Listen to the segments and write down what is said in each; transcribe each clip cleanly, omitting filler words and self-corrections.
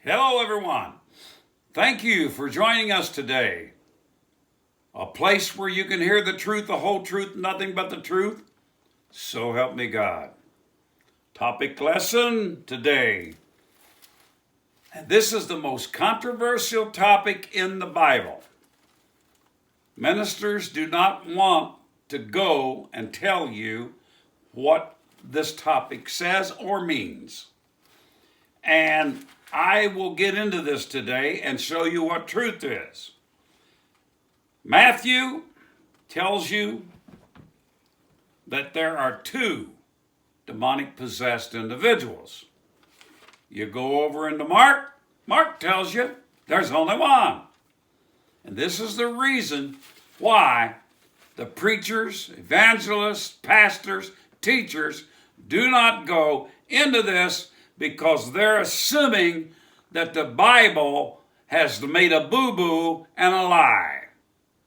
Hello, everyone. Thank you for joining us today. A place where you can hear the truth, the whole truth, nothing but the truth. So help me God. Topic lesson today. And this is the most controversial topic in the Bible. Ministers do not want to go and tell you what this topic says or means. And I will get into this today and show you what truth is. Matthew tells you that there are two demonic possessed individuals. You go over into Mark, Mark tells you there's only one. And this is the reason why the preachers, evangelists, pastors, teachers do not go into this, because they're assuming that the Bible has made a boo-boo and a lie.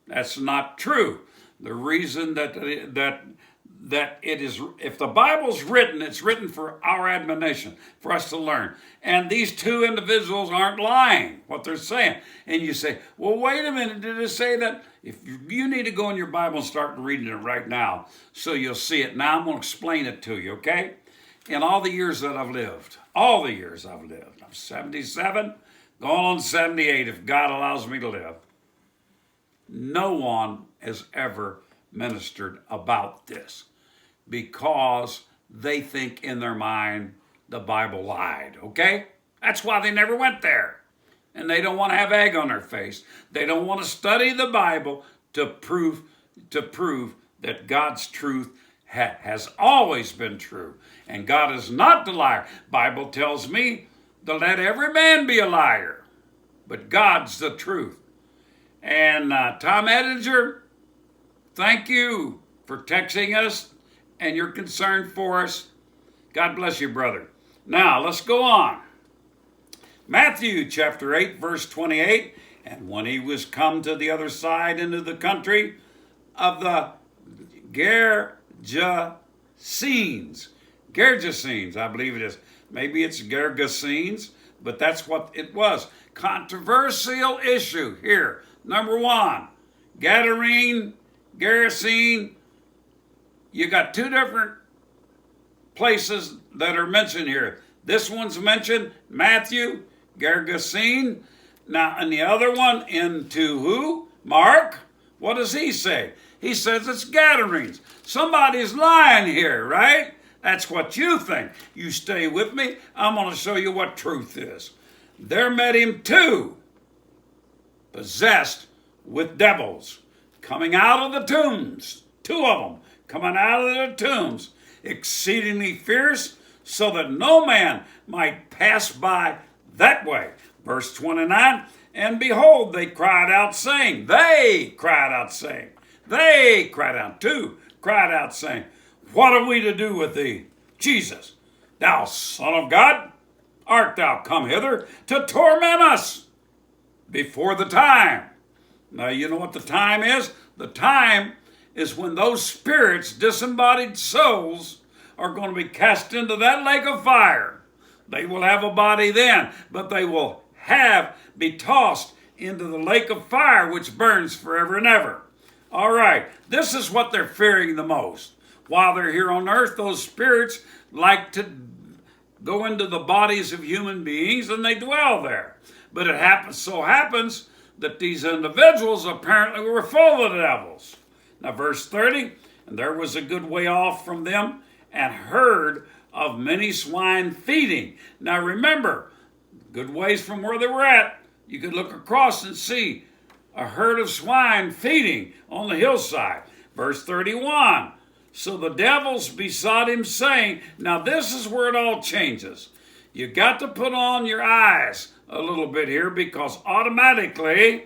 That's not true. The reason that it is, if the Bible's written, it's written for our admonition, for us to learn. And these two individuals aren't lying, what they're saying. And you say, well, wait a minute, did it say that? If you need to go in your Bible and start reading it right now, so you'll see it. Now I'm going to explain it to you, okay? In all the years that I've lived, I'm 77, going on 78 if God allows me to live. No one has ever ministered about this because they think in their mind the Bible lied, okay? That's why they never went there. And they don't want to have egg on their face. They don't want to study the Bible to prove that God's truth has always been true. And God is not the liar. Bible tells me to let every man be a liar, but God's the truth. And Tom Edinger, thank you for texting us and your concern for us. God bless you, brother. Now, let's go on. Matthew chapter 8, verse 28, and when he was come to the other side into the country of the Gergesenes, I believe it is. Maybe it's Gergesenes, but that's what it was. Controversial issue here. Number one, Gerasene. You got two different places that are mentioned here. This one's mentioned, Matthew, Gergesene. Now, and the other one into who? Mark. What does he say? He says it's Gadarenes. Somebody's lying here, right? That's what you think. You stay with me. I'm going to show you what truth is. There met him two, possessed with devils, coming out of the tombs. Two of them coming out of the tombs, exceedingly fierce, so that no man might pass by that way. Verse 29, and behold, they cried out, saying, two cried out, saying, what are we to do with thee, Jesus, thou Son of God? Art thou come hither to torment us before the time? Now, you know what the time is? The time is when those spirits, disembodied souls, are going to be cast into that lake of fire. They will have a body then, but they will be tossed into the lake of fire, which burns forever and ever. All right, this is what they're fearing the most. While they're here on earth, those spirits like to go into the bodies of human beings and they dwell there. But it happens that these individuals apparently were full of devils. Now, verse 30, and there was a good way off from them and herd of many swine feeding. Now, remember, good ways from where they were at, you could look across and see a herd of swine feeding on the hillside. Verse 31, so the devils besought him, saying, now this is where it all changes. You got to put on your eyes a little bit here, because automatically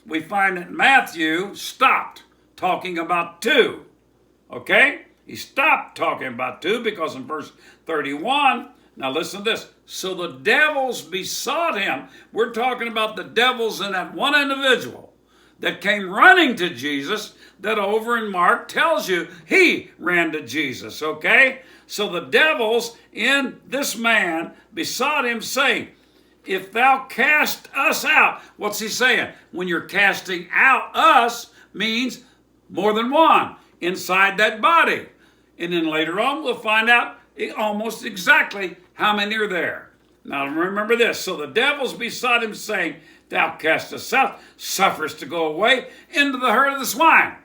we find that Matthew stopped talking about two. Okay? He stopped talking about two because in verse 31, now listen to this. So the devils besought him. We're talking about the devils in that one individual that came running to Jesus, that over in Mark tells you he ran to Jesus, okay? So the devils in this man besought him, saying, if thou cast us out. What's he saying? When you're casting out us means more than one inside that body. And then later on we'll find out almost exactly how many are there. Now remember this. So the devil's beside him saying, thou cast us out, sufferest to go away into the herd of the swine.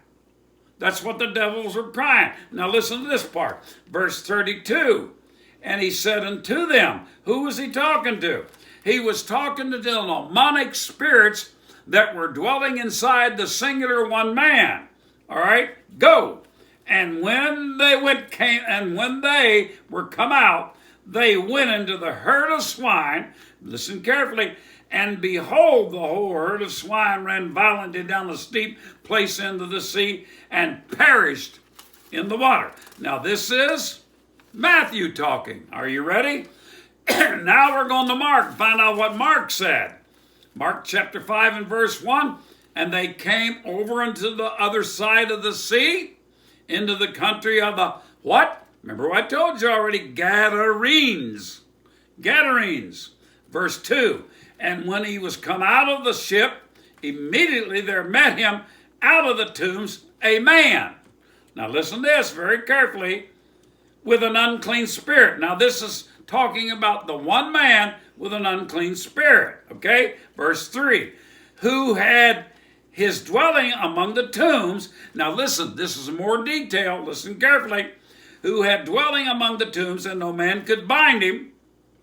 That's what the devils are crying. Now listen to this part. Verse 32. And he said unto them, who was he talking to? He was talking to the demonic spirits that were dwelling inside the singular one man. All right, go. And when they were come out, they went into the herd of swine. Listen carefully. And behold, the whole herd of swine ran violently down the steep place into the sea and perished in the water. Now this is Matthew talking. Are you ready? Now we're going to Mark, find out what Mark said. Mark chapter 5 and verse 1. And they came over into the other side of the sea, into the country of the what? Remember what I told you already, Gadarenes. Gadarenes. Verse 2. And when he was come out of the ship, immediately there met him out of the tombs a man. Now listen to this very carefully. With an unclean spirit. Now this is talking about the one man with an unclean spirit. Okay? Verse 3. Who had his dwelling among the tombs. Now listen, this is more detail. Listen carefully. Who had dwelling among the tombs, and no man could bind him.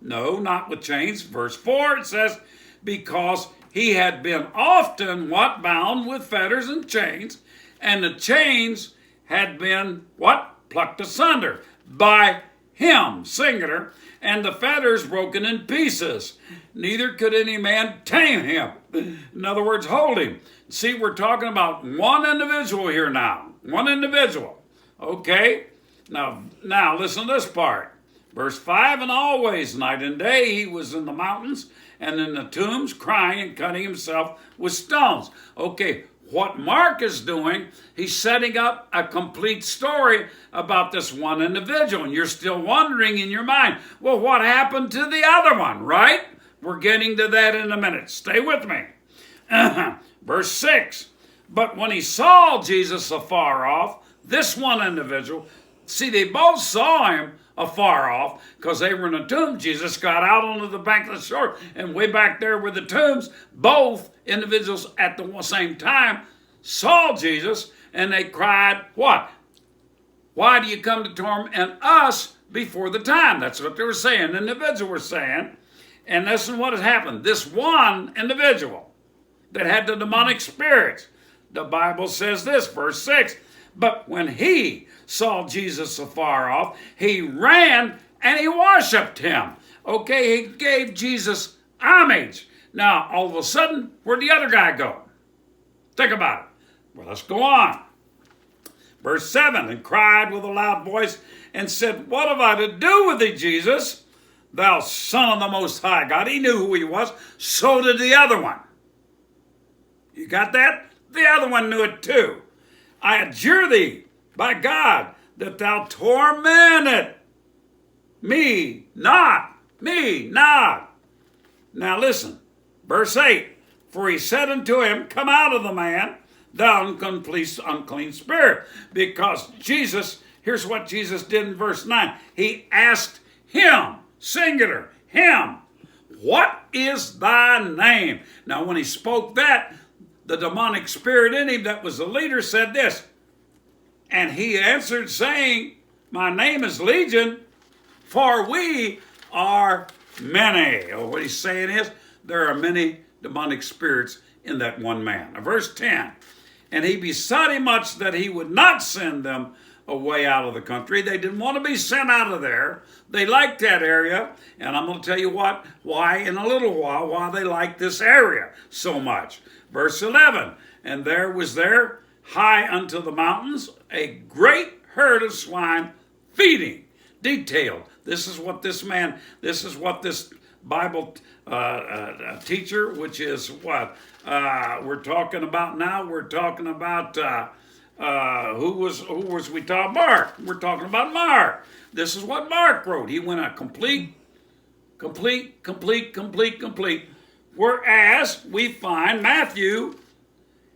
No, not with chains. Verse 4, it says, because he had been often, what? Bound with fetters and chains, and the chains had been, what? Plucked asunder by him, singular, and the fetters broken in pieces. Neither could any man tame him. In other words, hold him. See, we're talking about one individual here now. One individual. Okay? Now listen to this part. Verse 5, and always, night and day, he was in the mountains and in the tombs, crying and cutting himself with stones. Okay, what Mark is doing, he's setting up a complete story about this one individual. And you're still wondering in your mind, well, what happened to the other one, right? We're getting to that in a minute. Stay with me. Verse 6, but when he saw Jesus afar off, this one individual, see, they both saw him afar off because they were in a tomb. Jesus got out onto the bank of the shore, and way back there were the tombs. Both individuals at the same time saw Jesus, and they cried, what? Why do you come to torment us before the time? That's what they were saying. The individual were saying. And listen what had happened. This one individual that had the demonic spirits, the Bible says this, verse 6, but when he saw Jesus afar off, he ran and he worshiped him. Okay, he gave Jesus homage. Now, all of a sudden, where'd the other guy go? Think about it. Well, let's go on. Verse 7, and cried with a loud voice and said, what have I to do with thee, Jesus, thou Son of the Most High God? He knew who he was. So did the other one. You got that? The other one knew it too. I adjure thee, by God, that thou torment me not. Now listen, verse 8, for he said unto him, come out of the man, thou unclean spirit. Because Jesus, here's what Jesus did in verse 9. He asked him, singular, him, what is thy name? Now when he spoke that, the demonic spirit in him that was the leader said this, and he answered saying, my name is Legion, for we are many. Oh, what he's saying is, there are many demonic spirits in that one man. Now, verse 10, and he besought him much that he would not send them away out of the country. They didn't want to be sent out of there. They liked that area, and I'm going to tell you why in a little while, why they liked this area so much. Verse 11, and there was there high unto the mountains a great herd of swine feeding. Detailed. This is what this Bible teacher, which is what we're talking about now. We're talking about who was we talking? Mark. We're talking about Mark. This is what Mark wrote. He went a complete Complete, complete, complete, complete. Whereas we find Matthew,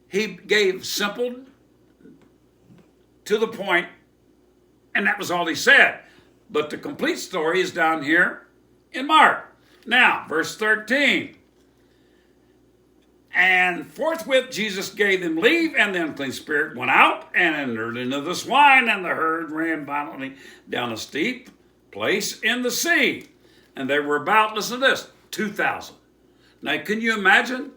he gave simple, to the point, and that was all he said. But the complete story is down here in Mark. Now, verse 13. And forthwith Jesus gave them leave, and the unclean spirit went out and entered into the swine, and the herd ran violently down a steep place in the sea. And they were about, listen to this, 2,000. Now, can you imagine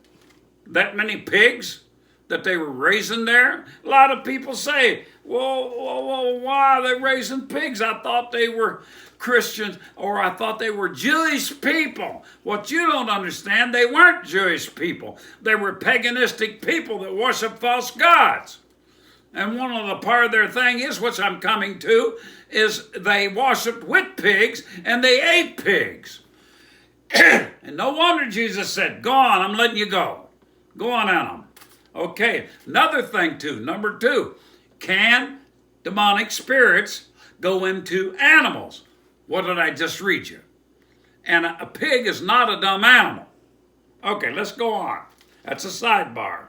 that many pigs that they were raising there? A lot of people say, well, why are they raising pigs? I thought they were Christians, or I thought they were Jewish people. What you don't understand, they weren't Jewish people. They were paganistic people that worship false gods. And one of the part of their thing is, which I'm coming to, is they worshiped with pigs and they ate pigs. And no wonder Jesus said, go on, I'm letting you go. Go on at them. Okay, another thing too, number 2, can demonic spirits go into animals? What did I just read you? And a pig is not a dumb animal. Okay, let's go on. That's a sidebar.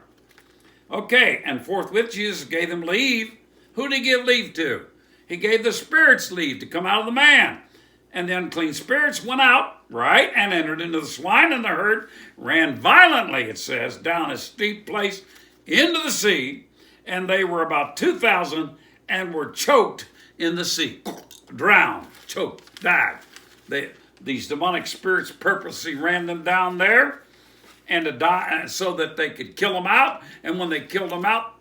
Okay, and forthwith Jesus gave them leave. Who did he give leave to? He gave the spirits leave to come out of the man. And the unclean spirits went out, right, and entered into the swine, and the herd ran violently, it says, down a steep place into the sea, and they were about 2,000 and were choked in the sea. Drowned, choked, died. These demonic spirits purposely ran them down there and to die so that they could kill them out. And when they killed them out,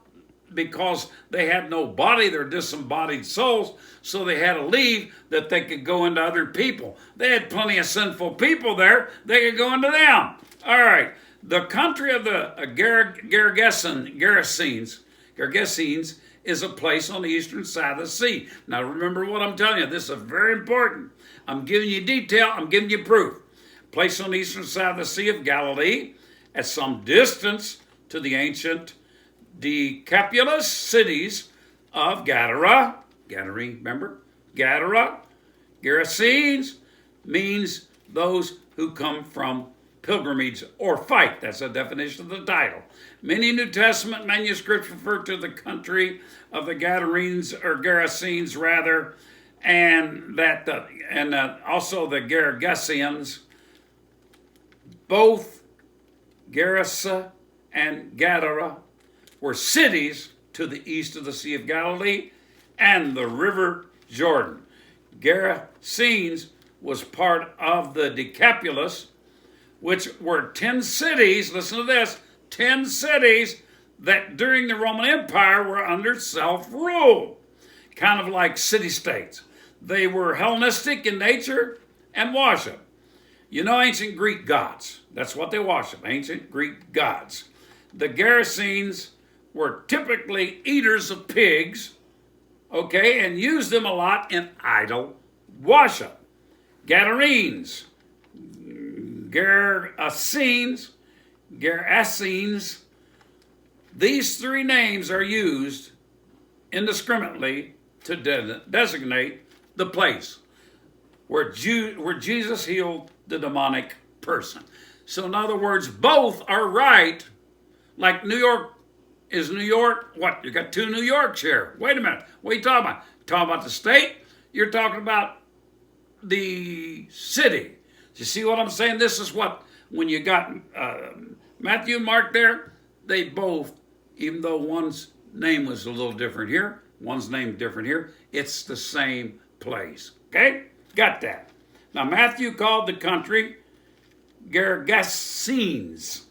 because they had no body, they're disembodied souls, so they had to leave that they could go into other people. They had plenty of sinful people there. They could go into them. All right. The country of the Gergesenes is a place on the eastern side of the sea. Now remember what I'm telling you. This is very important. I'm giving you detail. I'm giving you proof. Place on the eastern side of the Sea of Galilee at some distance to the ancient Decapolis cities of Gadara. Gadarene, remember? Gadara. Gerasenes means those who come from pilgrimage or fight. That's the definition of the title. Many New Testament manuscripts refer to the country of the Gadarenes, or Gerasenes rather, and also the Gergesenes. Both Gerasa and Gadara were cities to the east of the Sea of Galilee and the River Jordan. Gerasenes was part of the Decapolis, which were 10 cities, listen to this, 10 cities that during the Roman Empire were under self-rule, kind of like city-states. They were Hellenistic in nature and worship. You know ancient Greek gods. That's what they worship, ancient Greek gods. The Gerasenes were typically eaters of pigs, okay, and used them a lot in idol worship. Gadarenes, Gerasenes, these three names are used indiscriminately to designate the place where Jesus healed the demonic person. So in other words, both are right. Like New York, is New York, what? You got 2 New Yorks here. Wait a minute. What are you talking about? Talking about the state? You're talking about the city. You see what I'm saying? This is what, when you got Matthew and Mark there, they both, even though one's name was a little different here, one's name different here, it's the same place. Okay? Got that. Now, Matthew called the country Gergesenes.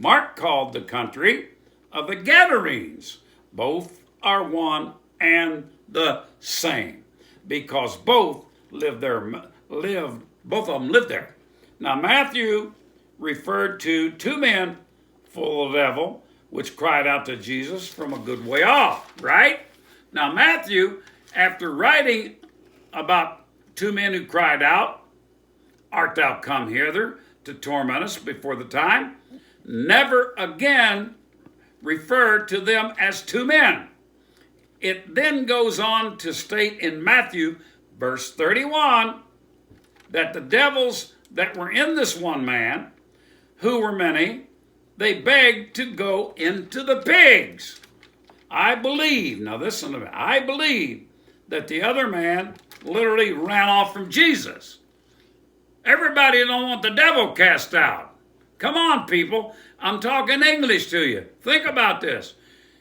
Mark called the country of the Gadarenes. Both are one and the same, because both both of them lived there. Now, Matthew referred to 2 men full of the devil, which cried out to Jesus from a good way off, right? Now, Matthew, after writing about 2 men who cried out, "Art thou come hither to torment us before the time?" never again referred to them as 2 men. It then goes on to state in Matthew, verse 31, that the devils that were in this one man, who were many, they begged to go into the pigs. I believe, now listen to me, I believe that the other man literally ran off from Jesus. Everybody don't want the devil cast out. Come on, people. I'm talking English to you. Think about this.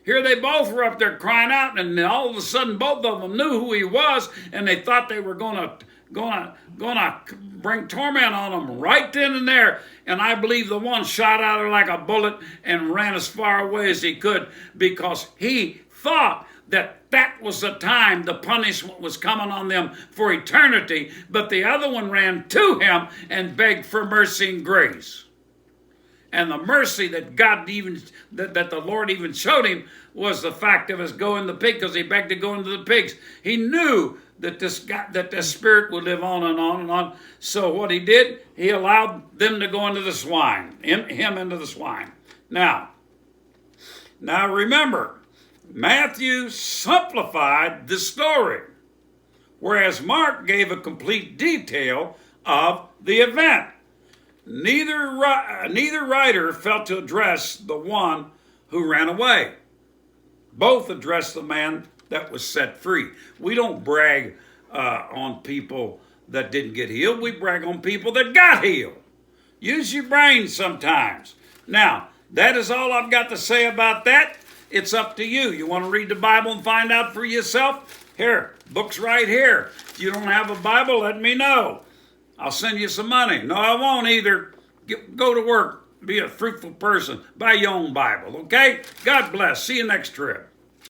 Here they both were up there crying out, and all of a sudden both of them knew who he was, and they thought they were gonna bring torment on him right then and there. And I believe the one shot out of like a bullet and ran as far away as he could, because he thought that was the time the punishment was coming on them for eternity. But the other one ran to him and begged for mercy and grace. And the mercy that that the Lord even showed him was the fact of his going to the pig, because he begged to go into the pigs. He knew that this spirit would live on and on and on. So what he did, he allowed them to go into the swine, him into the swine. Now remember, Matthew simplified the story, whereas Mark gave a complete detail of the event. Neither writer felt to address the one who ran away. Both addressed the man that was set free. We don't brag on people that didn't get healed. We brag on people that got healed. Use your brain sometimes. Now, that is all I've got to say about that. It's up to you. You want to read the Bible and find out for yourself? Here, book's right here. If you don't have a Bible, let me know. I'll send you some money. No, I won't either. Go to work. Be a fruitful person. Buy your own Bible, okay? God bless. See you next trip.